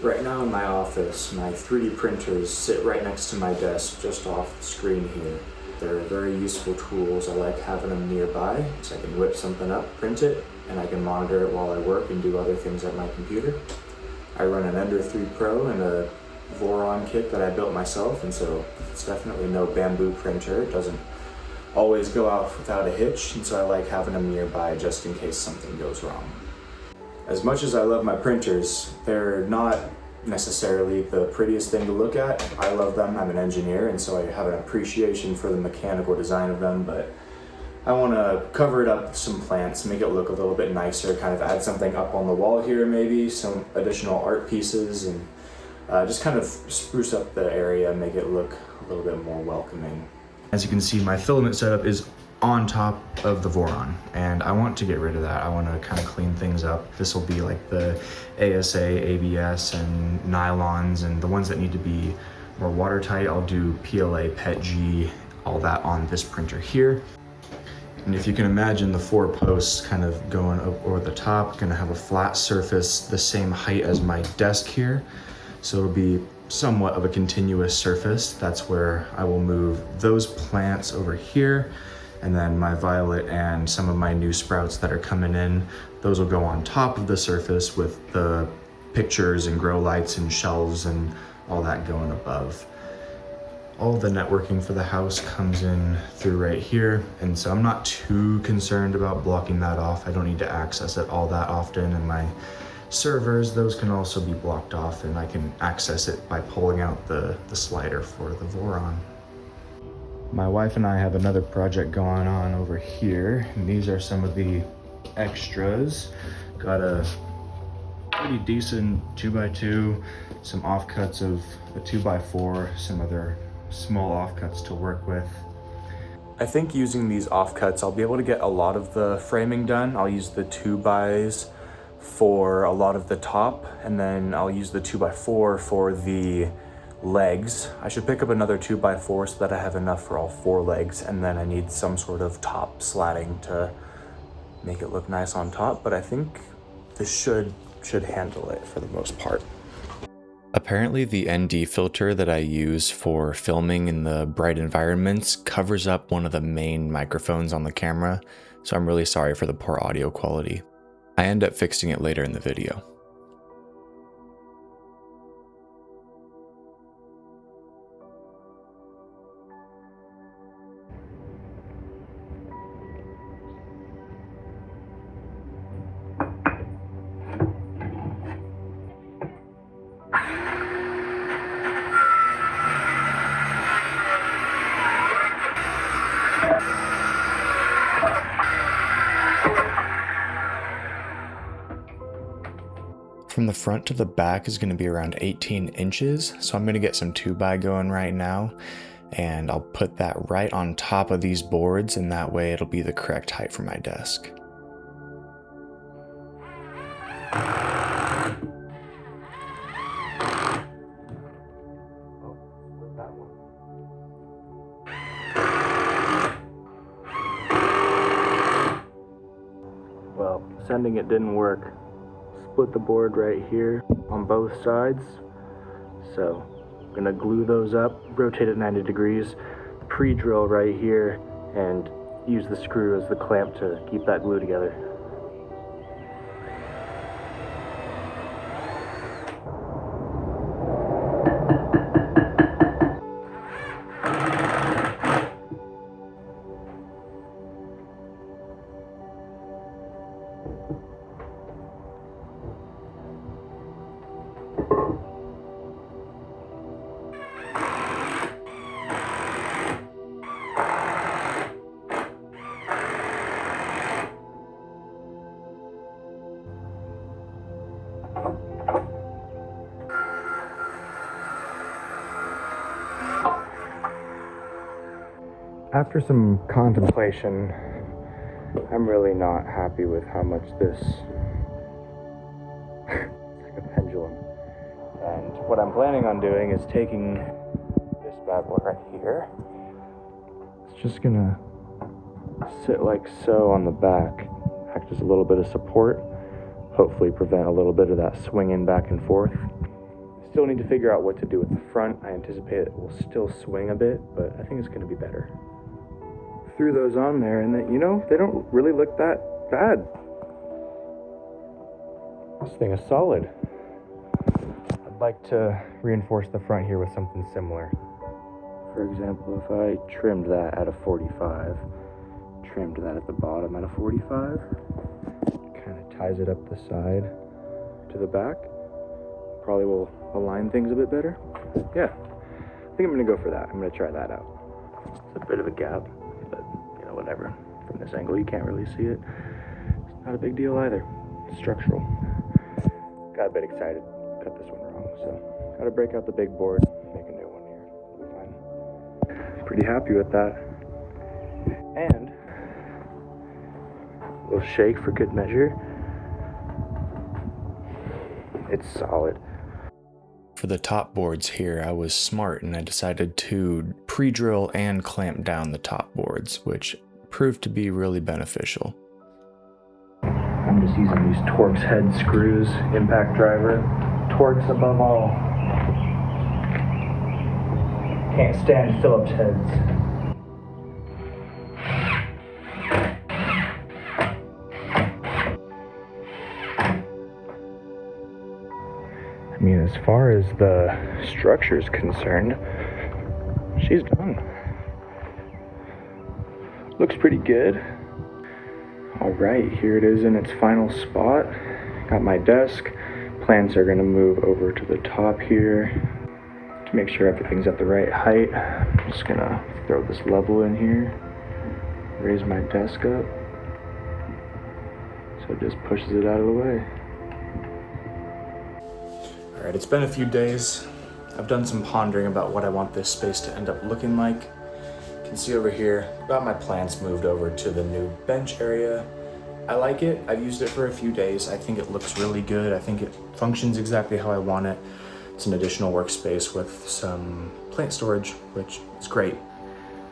Right now in my office, my 3D printers sit right next to my desk just off the screen here. They're very useful tools. I like having them nearby so I can whip something up, print it, and I can monitor it while I work and do other things at my computer. I run an Ender 3 Pro and a Voron kit that I built myself, and so it's definitely no bamboo printer. It doesn't always go out without a hitch, and so I like having them nearby just in case something goes wrong. As much as I love my printers, they're not necessarily the prettiest thing to look at. I love them, I'm an engineer, and so I have an appreciation for the mechanical design of them, but I want to cover it up with some plants, make it look a little bit nicer, kind of add something up on the wall here maybe, some additional art pieces, and just kind of spruce up the area and make it look a little bit more welcoming. As you can see, my filament setup is on top of the Voron, and I want to get rid of that. I want to kind of clean things up. This will be like the ASA, ABS, and nylons, and the ones that need to be more watertight, I'll do PLA, PETG, all that on this printer here. And if you can imagine the 4 posts kind of going up over the top, gonna have a flat surface the same height as my desk here. So it'll be somewhat of a continuous surface. That's where I will move those plants over here. And then my violet and some of my new sprouts that are coming in, those will go on top of the surface with the pictures and grow lights and shelves and all that going above. All the networking for the house comes in through right here, and so I'm not too concerned about blocking that off. I don't need to access it all that often, and my servers, those can also be blocked off, and I can access it by pulling out the slider for the Voron. My wife and I have another project going on over here, and these are some of the extras. Got a pretty decent 2x2, some offcuts of a 2x4, some other small offcuts to work with. I think using these offcuts, I'll be able to get a lot of the framing done. I'll use the 2x for a lot of the top, and then I'll use the 2x4 for the legs. I should pick up another 2x4 so that I have enough for all 4 legs, and then I need some sort of top slatting to make it look nice on top, but I think this should handle it for the most part. Apparently the ND filter that I use for filming in the bright environments covers up one of the main microphones on the camera, so I'm really sorry for the poor audio quality. I end up fixing it later in the video. From the front to the back is going to be around 18 inches, so I'm going to get some 2x going right now, and I'll put that right on top of these boards, and that way it'll be the correct height for my desk. Well, sending it didn't work. Split the board right here on both sides. So I'm gonna glue those up, rotate it 90 degrees, pre-drill right here, and use the screw as the clamp to keep that glue together. After some contemplation, I'm really not happy with how much this it's like a pendulum. And what I'm planning on doing is taking this bad boy right here. It's just gonna sit like so on the back, act as a little bit of support, hopefully prevent a little bit of that swinging back and forth. Still need to figure out what to do with the front. I anticipate it will still swing a bit, but I think it's going to be better. Threw those on there, and then, they don't really look that bad. This thing is solid. I'd like to reinforce the front here with something similar. For example, if I trimmed that at a 45, trimmed that at the bottom at a 45, kind of ties it up the side to the back, probably will align things a bit better. Yeah, I think I'm gonna go for that. I'm gonna try that out. It's a bit of a gap, but whatever. From this angle, you can't really see it. It's not a big deal either. It's structural. Got a bit excited, cut this one wrong, so gotta break out the big board, make a new one here. It'll be fine. Pretty happy with that. And we'll shake for good measure. It's solid. For the top boards here, I was smart and I decided to pre-drill and clamp down the top boards, which proved to be really beneficial. I'm just using these Torx head screws, impact driver. Torx above all. Can't stand Phillips heads. I mean, as far as the structure's concerned, she's done. Looks pretty good. All right, here it is in its final spot. Got my desk. Plants are gonna move over to the top here to make sure everything's at the right height. I'm just gonna throw this level in here, raise my desk up, so it just pushes it out of the way. All right, it's been a few days. I've done some pondering about what I want this space to end up looking like. You can see over here, got my plants moved over to the new bench area. I like it. I've used it for a few days. I think it looks really good. I think it functions exactly how I want it. It's an additional workspace with some plant storage, which is great.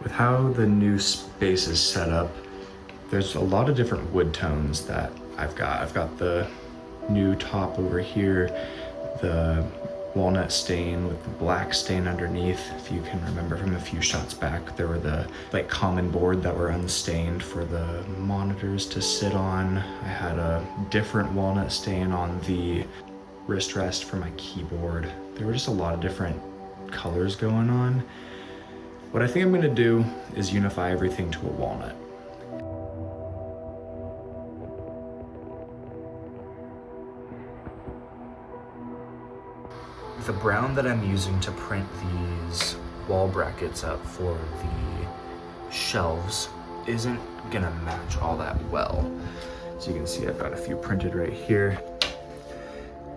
With how the new space is set up, there's a lot of different wood tones that I've got. I've got the new top over here, the walnut stain with the black stain underneath. If you can remember from a few shots back, there were the common board that were unstained for the monitors to sit on. I had a different walnut stain on the wrist rest for my keyboard. There were just a lot of different colors going on. What I think I'm gonna do is unify everything to a walnut. The brown that I'm using to print these wall brackets up for the shelves isn't gonna match all that well. So you can see I've got a few printed right here.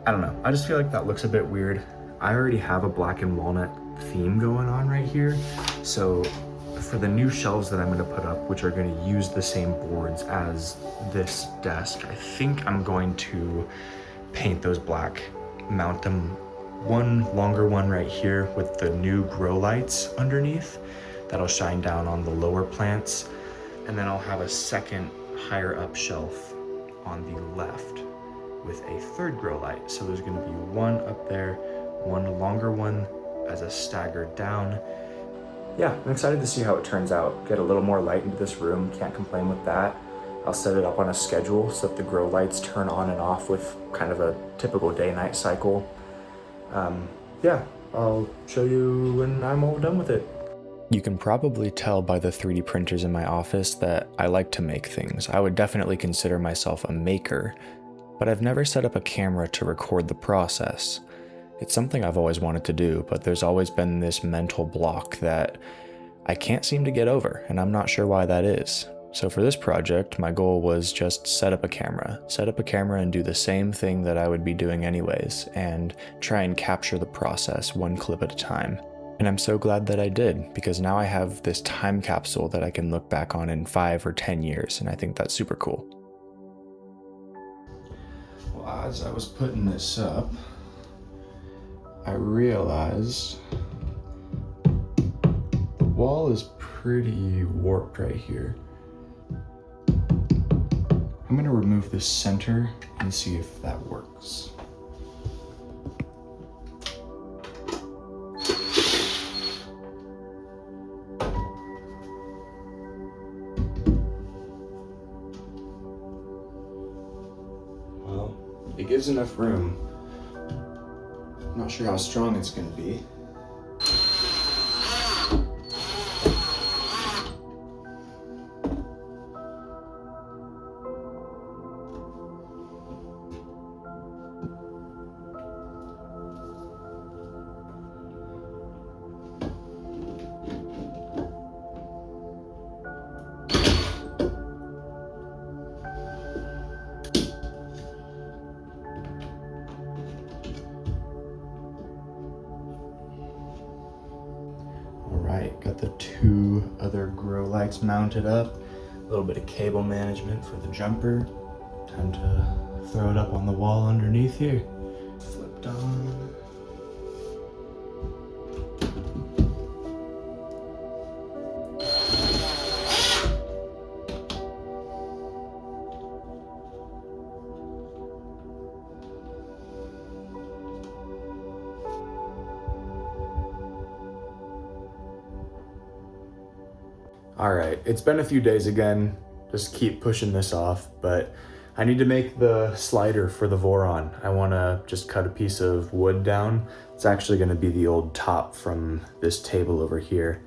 I don't know, I just feel like that looks a bit weird. I already have a black and walnut theme going on right here. So for the new shelves that I'm gonna put up, which are gonna use the same boards as this desk, I think I'm going to paint those black, mount them one longer one right here with the new grow lights underneath that'll shine down on the lower plants, and then I'll have a second higher up shelf on the left with a third grow light. So there's going to be one up there, one longer one as a staggered down. Yeah, I'm excited to see how it turns out. Get a little more light into this room, can't complain with that. I'll set it up on a schedule so that the grow lights turn on and off with kind of a typical day-night cycle. Yeah, I'll show you when I'm all done with it. You can probably tell by the 3D printers in my office that I like to make things. I would definitely consider myself a maker, but I've never set up a camera to record the process. It's something I've always wanted to do, but there's always been this mental block that I can't seem to get over, and I'm not sure why that is. So for this project, my goal was just set up a camera and do the same thing that I would be doing anyways, and try and capture the process one clip at a time. And I'm so glad that I did, because now I have this time capsule that I can look back on in 5 or 10 years, and I think that's super cool. Well, as I was putting this up, I realized the wall is pretty warped right here. I'm gonna remove the center and see if that works. gives enough room. I'm not sure how strong it's gonna be. Got the 2 other grow lights mounted up. A little bit of cable management for the jumper. Time to throw it up on the wall underneath here. Flipped on. All right, it's been a few days again, just keep pushing this off, but I need to make the slider for the Voron. I wanna just cut a piece of wood down. It's actually gonna be the old top from this table over here.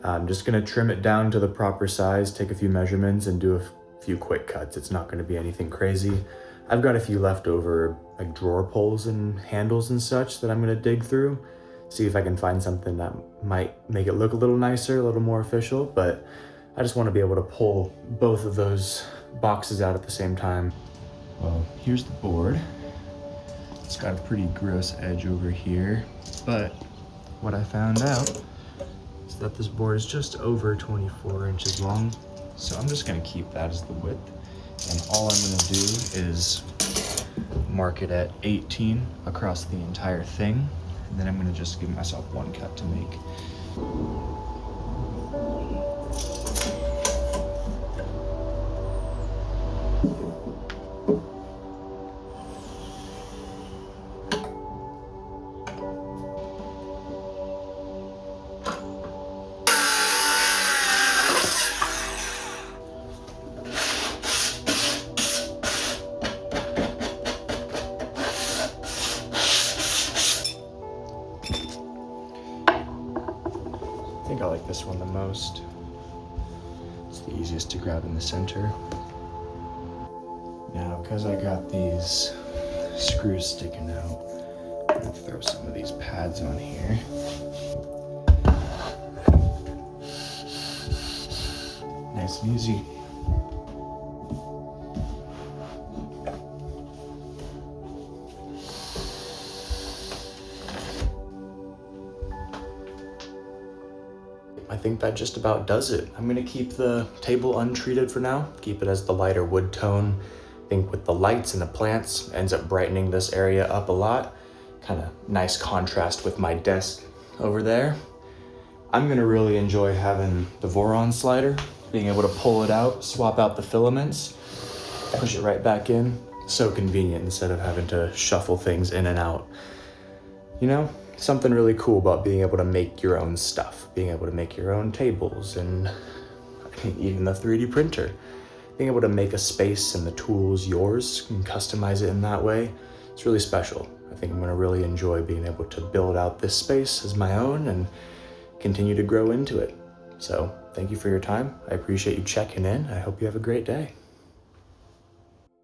I'm just gonna trim it down to the proper size, take a few measurements and do a few quick cuts. It's not gonna be anything crazy. I've got a few leftover like drawer pulls and handles and such that I'm gonna dig through. See if I can find something that might make it look a little nicer, a little more official, but I just want to be able to pull both of those boxes out at the same time. Well, here's the board. It's got a pretty gross edge over here, but what I found out is that this board is just over 24 inches long, so I'm just gonna keep that as the width, and all I'm gonna do is mark it at 18 across the entire thing. And then I'm gonna just give myself 1 cut to make. I think I like this one the most. It's the easiest to grab in the center. Now, because I got these screws sticking out, I'm gonna throw some of these pads on here. Nice and easy. I think that just about does it. I'm gonna keep the table untreated for now, keep it as the lighter wood tone. I think with the lights and the plants, ends up brightening this area up a lot. Kind of nice contrast with my desk over there. I'm gonna really enjoy having the Voron slider, being able to pull it out, swap out the filaments, push it right back in. So convenient instead of having to shuffle things in and out. You know? Something really cool about being able to make your own stuff, being able to make your own tables and even the 3D printer. Being able to make a space and the tools yours and customize it in that way, it's really special. I think I'm gonna really enjoy being able to build out this space as my own and continue to grow into it. So thank you for your time. I appreciate you checking in. I hope you have a great day.